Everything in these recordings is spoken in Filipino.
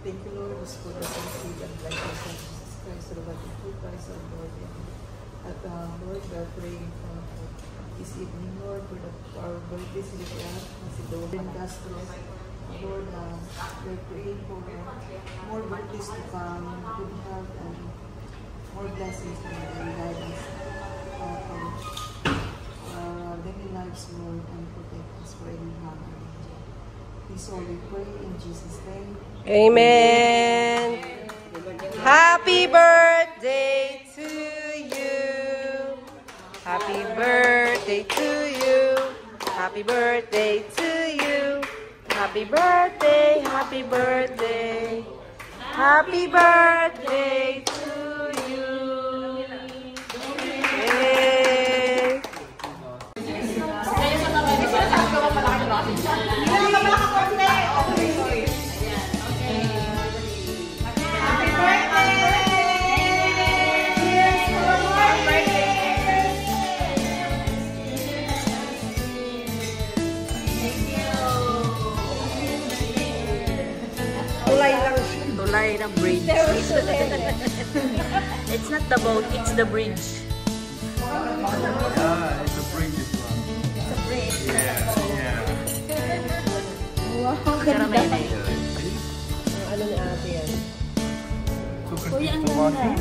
Thank you, Lord, for the seed and life of Jesus Christ, the Lord, the Christ, our Lord. At Lord, we are praying for this evening, Lord, for our birthday celebration, si Dolan Castro. Lord, we are praying for more birthdays to come, good health, and more blessings to guide us from living lives, Lord, and protect us for any harm. Please all we pray in Jesus' name. Amen. Happy birthday to you. Happy birthday to you. Happy birthday to you. Happy birthday, happy birthday. Happy birthday to you. Yay. Tulay ng bridge. It's not the boat, it's the bridge. Yeah, it's a bridge as well. It's a bridge. Yeah. Wow, ganda. Ano ni ate yan? Kuya, ang ganda.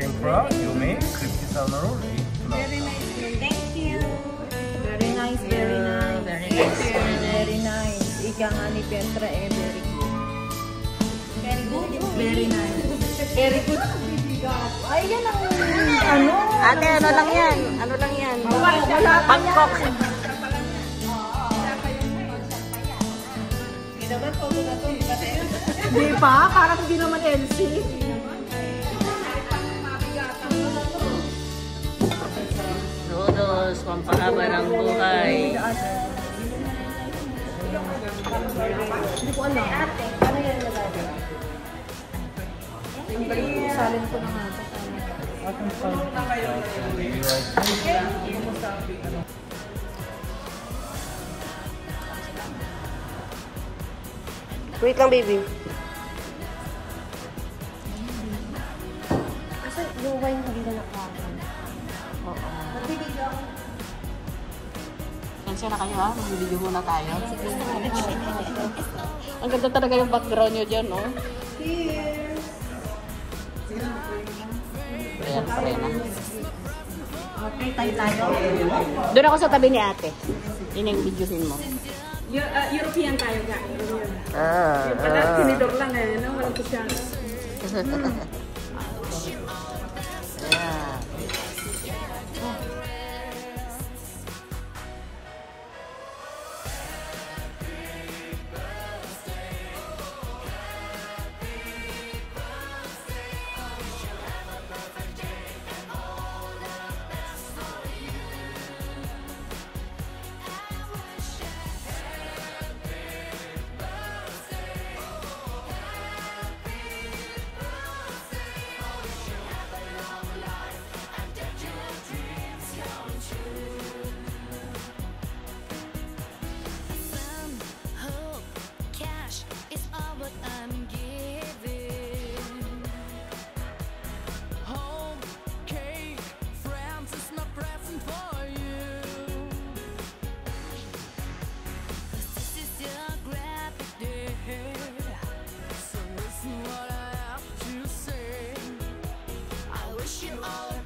Tempura, yume, crispy salmon. Very nice. Thank you. Very nice, very nice. Very nice. Very nice. Ika nga ni Petra very good. Very good. Very nice. Very good. Ay, yan ang ano? Ate, ano lang yan? Ano lang yan? Wala pa Bangkok. Di pa? Parang hindi naman LC. Noodles, pampahaba ng buhay. Hindi ko alam. Ano yan nagagawin? Salin ko na nga. Wait lang, baby. Kasi yung wine kanina nakakan. Oo. Nagbibigyo ako. Cancel na kayo ha? Magbibigyo muna tayo. Ang ganda talaga yung background nyo dyan, no? Cheers! Ayan, pare na. Okay, tayo. Doon ako sa tabi ni ate. Yun yung videoin mo. European tayo ka. Tinidor lang eh, no? Walang kusyan. Yeah. You all